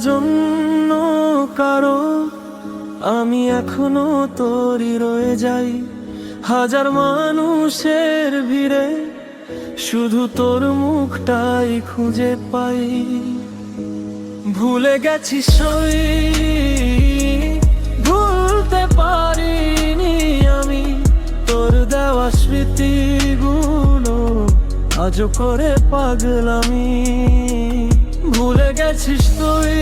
জন্য কারো আমি এখনো তোরই রয়ে যাই। হাজার মানুষের ভিড়ে শুধু তোর মুখটাই খুঁজে পাই। ভুলে গেছি সই, ভুলতে পারিনি আমি তোর দেওয়া স্মৃতিগুলো আজও করে পাগলামি। ভুলে গেছিস তুই,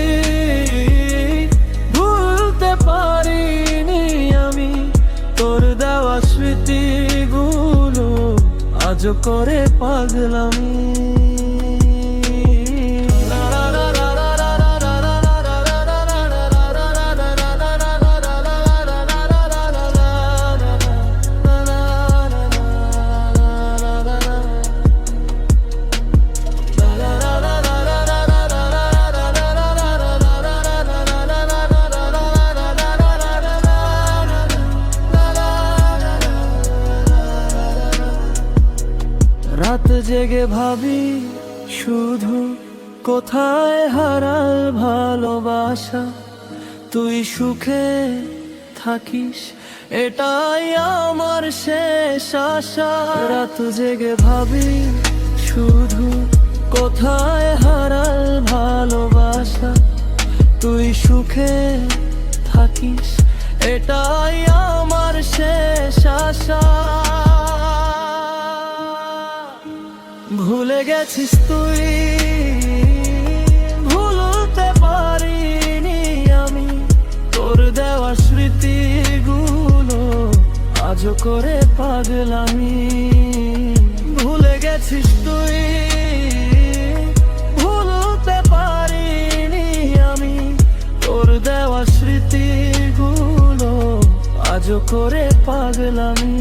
ভুলতে পারিনি আমি তোর দেওয়া স্মৃতিগুলো আজও করে পাগলামি। রাত জেগে ভাবি শুধু কোথায় হারাল ভালোবাসা। তুই সুখে থাকিস এটাই আমার শেষ আশা। রাত জেগে ভাবি শুধু কোথায় হারাল ভালোবাসা। তুই সুখে থাকিস এটাই আমার শেষ আশা। ভুলে গেছিস তুই, ভুলতে পারিনি আমি তোর দেওয়া স্মৃতিগুলো আজও করে পাগলামি। ভুলে গেছিস তুই, ভুলতে পারিনি আমি তোর দেওয়া স্মৃতিগুলো আজও করে পাগলামি।